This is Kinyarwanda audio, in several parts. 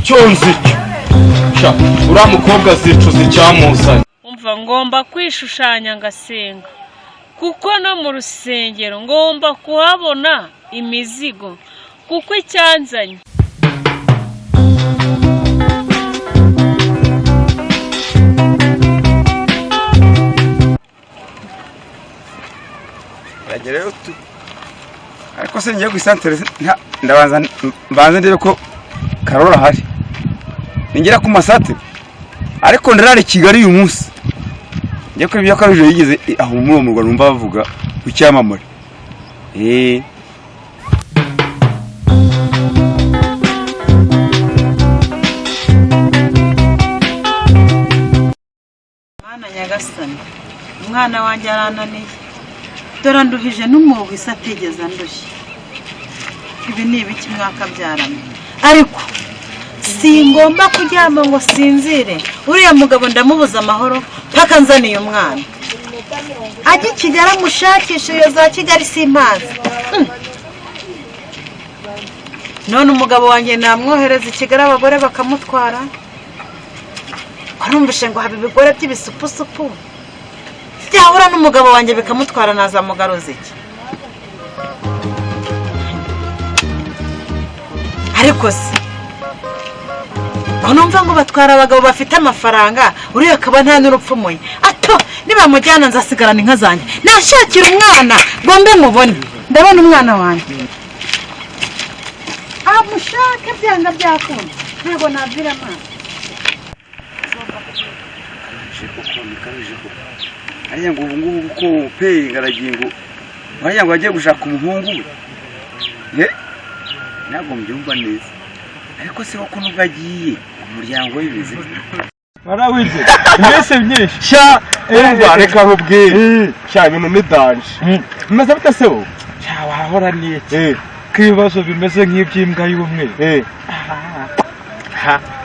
cyonzi cyo uriya mukobwa zicuza icyamuzanye. umva ngomba kwishushanya ngasenga kuko no mu rusengero ngomba kuhabona imizigo kuko icyanzanye. Rero tu ariko se ngiye kwisantere ndabanza ndebe ko Karora hari ningera ku masate ariko ndarare Kigali uyu munsi ngiye kuri byo Karuje yigeze aho muri uwo murwa numva bavuga ucyamamare Mana Nyagasani umwana wanjye arananiye dore nduhije n'umwogo isategeza ndushye ibi ni ibiki mwaka byarame ariko singomba kuryama ngo sinzire uriya mugabo ndamubuza amahoro paka nzaniye umwana ajye Kigali mushakisha iyo za Kigali simpazi none umugabo wanjye namwohereza Kigali abagore bakamutwara arumvishe ngo haba ibigore by'ibisupusupu byahura n'umugabo wanjye bikamutwara naza mugaruza iki ariko se numva ngo batwara abagabo bafite amafaranga uriya akaba nta n'urupfumuye ato nibamujyana nzasigarana inka zanjye nashakira umwana ngo mbe mubone ndabona umwana wanjye amushake byanga byakunda ntabwo nabwira amana ariya ngo ubu ko peye ngaragingo ariya ngo agiye gushaka umuhungu ntabwo mbyumva neza ariko se wako nubwo agiye umuryango w'ibizi barawize mwese myinshi sha umva reka nkubwire sha ibintu ni danje maze bitaseho sha wahora niki kibazo bimeze nk'iby'imbwa y'umwe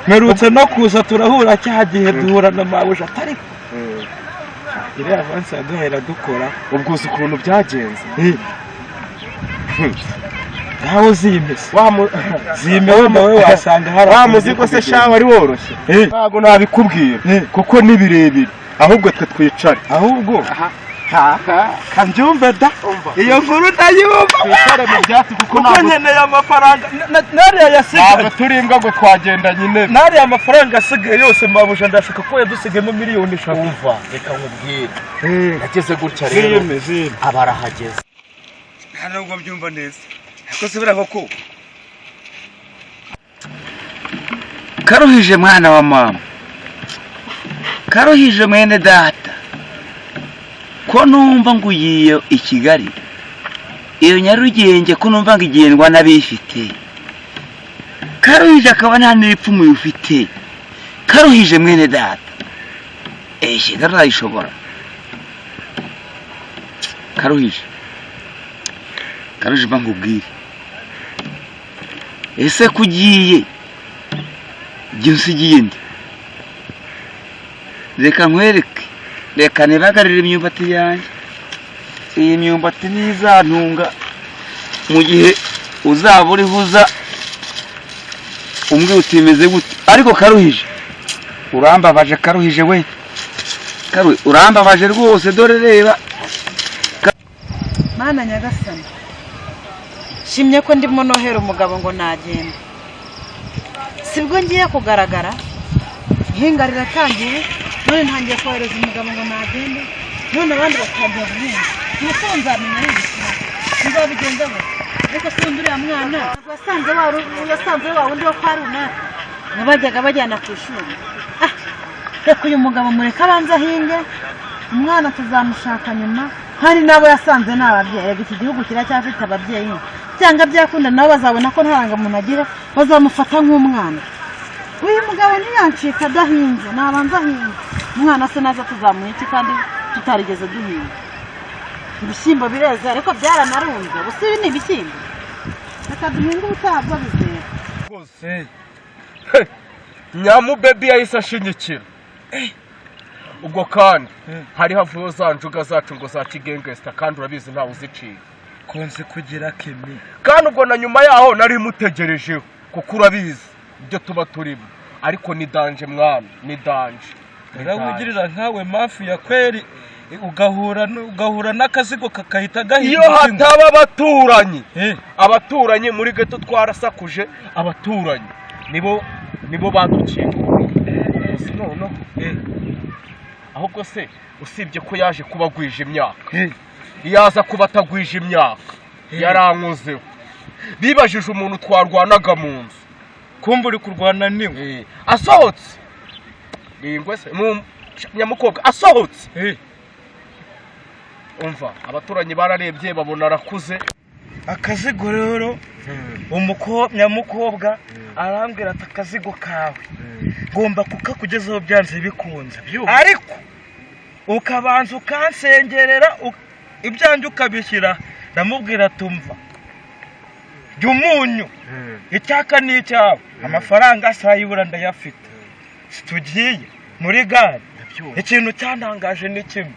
merutse no kuza turahura cyagihe duhura na mabusha atari iriya avansi yaduhera dukora ubwuze ukuntu byagenze nawe uzimese zimewe nawe wasanga hari wa muzigo se sha wari woroshye ntabwo nabikubwira kuko ni birebire ahubwo twe twicare ahubwo kanjumve da iyo nkuru ndayumva twicare mu byatsi kuko nkeneye amafaranga nariya yasigaye ntabwo turimbwa ngo twagenda nyine nariya amafaranga asigaye yose mabusha ndashaka ko yadusigayemo miliyoni 3 umva reka nkubwire nageze gutya rero abarahageze ntabwo mbyumva neza ariko se bira koko Karuhije mwana wa mama Karuhije mwene data ko numva ngo ugiye i Kigali iyo Nyarugenge ko numva ngo igendwa n'abifite Karuhije akaba nta n'ipfumu ufite Karuhije mwene data Kigali arayishobora Karuhije bangubwire ese kugiye ginsigiye ndi reka nkwereke reka nibagarire imyumbati yanjye iyi myumbati nizantunga mu gihe uzaba urihuza umbwe utimeze gute ariko Karuhije urambabaje Karuhije we urambabaje rwose dore reba Mana Nyagasani shimye ko ndimo nohera umugabo ngo nagenda sibwo ngiye kugaragara hinga riratangiye none ntangiye kohereza umugabo ngo nagende none abandi batangiye guhinga nuko nzamenya n'igitsina nzabigenza ngo ariko sinduriya mwana yasanze wa wundi wo kwa runaka nabajyaga bajyana ku ishuri reka uyu mugabo mureka abanza hinge umwana tuzamushaka nyuma hari nabo yasanze n'ababyeyi iki gihugu kiracyafite ababyeyi cyangwa byakunda nabo bazabona ko ntaranga umuntu agira bazamufata nk'umwana uyu mugabo ntiyancika adahinze nabanza hinge umwana se naza tuzamuye iki kandi tutarigeze duhinga ibishyimbo bireze ariko byaranarunze gusa ibi ni ibishyimbo reka duhinge ubutaha bwo bizera rwose nyamu baby yahise ashinyikira ubwo kandi hari havuye za njuga zacu ngo za kigengesta kandi urabizi ntawe uziciye konse kugira kemi kandi ubwo na nyuma yaho nari mutegerejeho kuko urabizi ibyo tuba turimo ariko ni danje mwana ni danje wigirira nkawe mafiya kweri ugahura n'akazigo kakahita gahinda iyo hataba abaturanyi muri geto twarasakuje abaturanyi nibo baduciye noneho ahubwo se usibye ko yaje kuba agwije imyaka yaza kuba atagwije imyaka yarankuzeho bibajije umuntu twarwanaga mu nzu kumva uri kurwana niwe asohotse ingwe se nyamukobwa asohotse umva abaturanyi bararebye babona arakuze akazigo rero nyamukobwa arambwira ati akazigo kawe ngomba kukakugezaho byanze bikunze ariko ukabanza ukansengerera ibyanjye ukabishyira ndamubwira tumva jya umunyu icyaka ni icyawe amafaranga asayibura ndayafite tugiye muri gare ikintu cyantangaje ni kimwe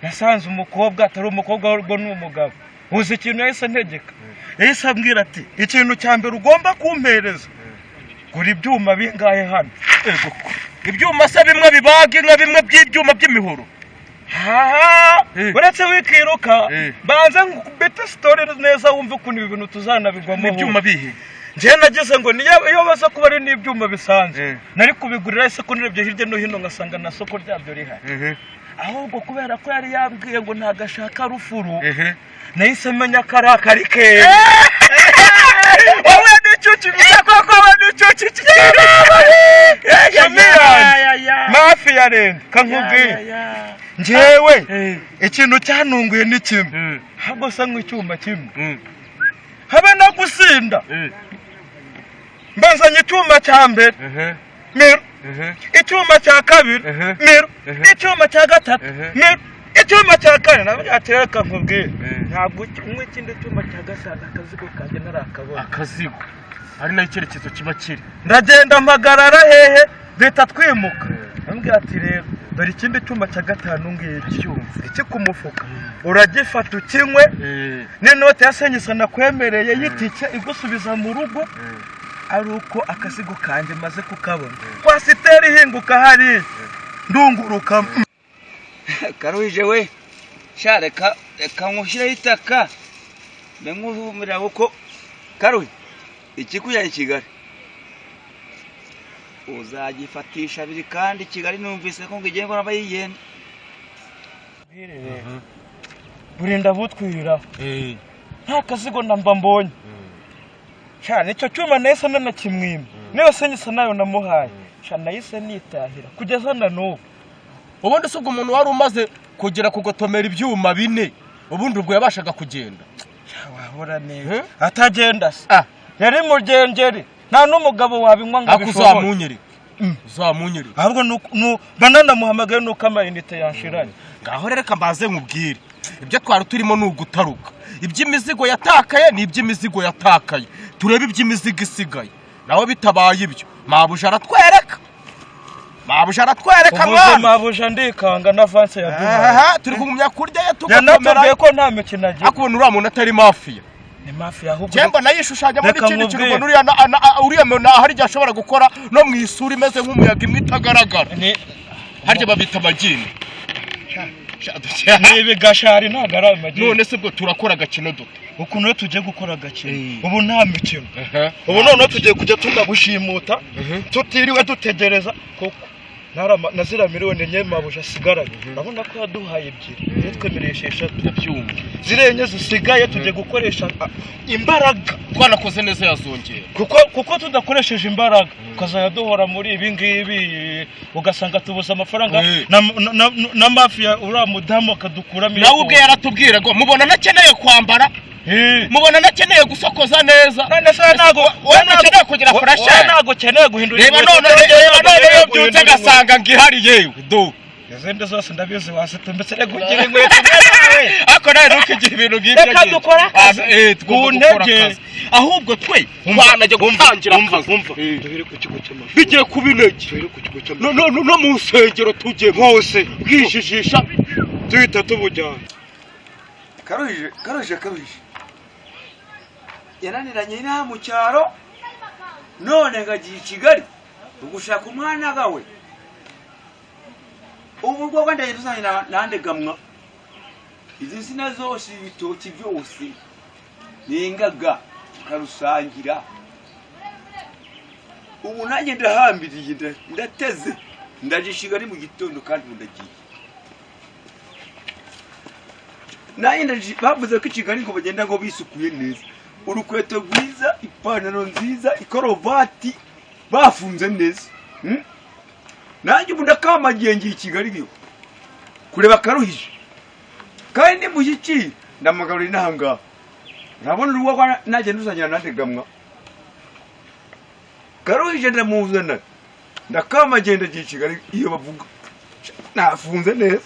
nasanze umukobwa atari umukobwa ahubwo ni umugabo uzi ikintu yahise ntegeka yahise ambwira ati ikintu cya mbere ugomba kumpereza gura ibyuma bingahe hano ibyuma se bimwe bibaga inka bimwe by'ibyuma by'imihoro uretse wikiruka banze nkubite sitori neza wumve ukuntu ibi bintu tuzanabigwamo ibyuma bihe njyewe nagize ngo iyo baza kuba ari n'ibyuma bisanzwe nari kubigurira ese ko nirebye hirya no hino ngasanga na soko ryabyo rihari ahubwo kubera ko yari yambwiye ngo ntago ashaka rufuru nahise menya ko ari akari keza wowe n'icyuki bisa koko wowe n'icyuki mafiya rero kankubwiye njyewe ikintu cyantunguye ni kimwe ahubwo se nk'icyuma kimwe habe no gusinda mbazanye icyuma cya mbere miro icyuma cya kabiri miro icyuma cya gatatu miro icyuma cya kane nabwo reka nkubwire ntabwo kimwe ikindi cyuma cya gatanu akazigo kanjye narakabona akazigo ari nayo icyerekezo kiba kiri ndagenda mpagarara hehe duhita twimuka nambwira ati rero dore ikindi cyuma cya gatanu ngiki iki ku mufuka uragifata ukinywe n'inote ya senyisa nakwemereye y'itike igusubiza mu rugo ari uko akazigo kanjye maze kukabona kwasiteri ihinguka hariya ndunguruka Karuhije we sha reka nkushyiraho itaka nk'uvumira uko Karuhi ikikuya i Kigali uzagifatisha biri kandi Kigali numvise ko ngigengo n'abayigenda burinda butwirira nta kazigo namba mbonye cyane icyo cyuma nahise nanakimwima niyo senyisa nayo namuhaye cyane nahise nitahira kugeza na n'ubu ubundi se ubwo umuntu wari umaze kugera kugotomera ibyuma 4 ubundi ubwo yabashaga kugenda wahora neza atagenda se yari mugengeri nta n'umugabo wabinywa ngo akuzamunyere uzamunyere ahubwo banana muhamagaye nuko amayinite yanshiranye ngaho reka mbaze nkubwire ibyo twari turimo n'ugutaruka iby'imizigo yatakaye ni iby'imizigo yatakaye turebe iby'imizigo isigaye naho bitabaye ibyo mabuja aratwereka mwana mabuja ndikanga na avance ya duha turi kumumya kurya yanatubwiye ko nta mikino agira akubona uriya muntu atari mafiya ni mafiya ahubwo cyemba nayishushanya muri kintu kirubona uriya muntu hari igihe ashobora gukora no mu isura imeze nk'umuyaga imwe itagaragara harya babita amagini nibi gashari ntagara amagini none se bwo turakora agakino duto ukuntu rero tugiye gukora agakino ubu nta mikino ubu none tugiye kujya tunabushimuta tutiriwe dutegereza koko nazira miliyoni enye mabuja asigaranye urabona ko yaduhaye ebyiri twemeresha 6 byumva zirenye zisigaye tugiye gukoresha imbaraga twanakoze neza yazongera kuko tudakoresheje imbaraga ukazaya duhora muri ibi ngibi ugasanga tubuza amafaranga na mafia uriya mudamu akadukuramo nawe ubwe yaratubwira ngo mubona nakeneye kwambara mubona nakeneye gusokoza neza none se ntago nakeneye kugira furashe ntago keneye guhindura reba none byutse gasanga ngihari yewe do yazende zose ndabizi wasitumbetse rego ugira inkweto ako nawe nukigira ibintu ngibyo reka dukora kuntege ahubwo twe twanajya gutangira umva duhere ku kigo cy'amafi bigiye kubinege duhere ku kigo cy'amafi no mu nsengero tujye hose bwijijisha duhita tubujyana Karuhije yananiranye inaha mu cyaro none ngagiye i Kigali ugushaka umwana gawe ubu bwo ndaye tuzanye nandegamwa izi nsina zose ibitoki byose ningaga karusangira ubu nanjye ndahambiriye ndateze ndagishiga ni mu gitondo kandi ndagiye nanjye bavuze ko i Kigali ngo bagenda ngo bisukuye neza urukweto rwiza ipantaro nziza ikorovati bafunze neza nanjye ubu ndakamagiye ngiye i Kigali ngiyo kureba Karuhije kandi mushyikira ndamagaburira inahangaha urabona urugo najya nduzangira nandegamwa Karuhije ndamuzana ndakamagenda ngiye i Kigali iyo bavuga nafunze neza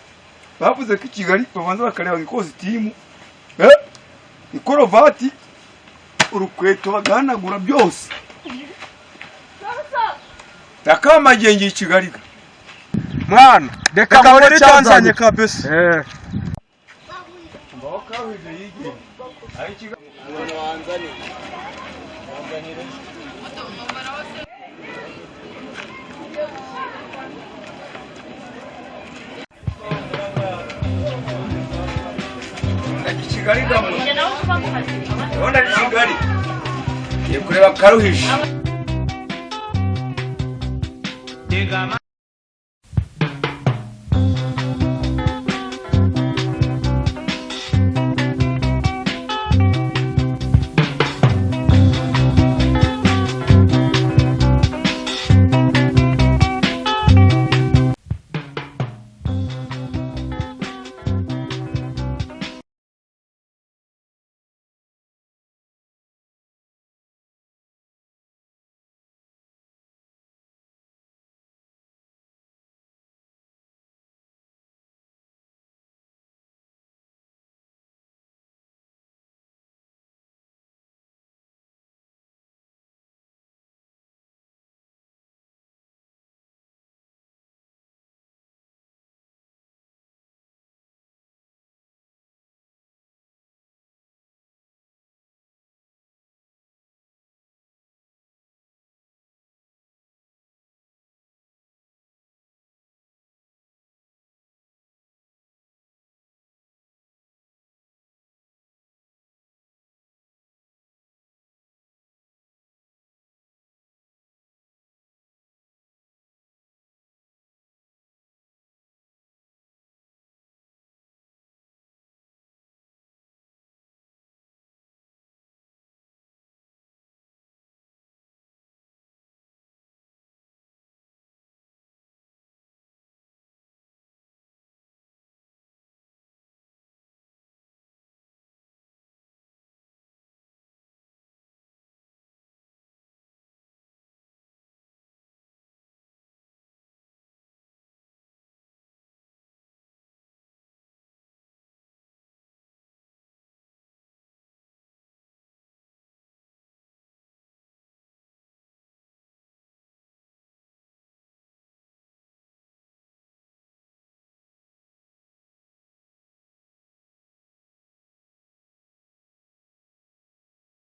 bavuze ko i Kigali babanza bakareba ikositimu ikorovati urukweto bagahanagura byose ndakamagiye ngiye i Kigali mwana reka muri Tanzania kabisa mbaho Karuhije yigiye ari Kigali wanzani Kigali gamwe ndabona Kigali ye kureba Karuhije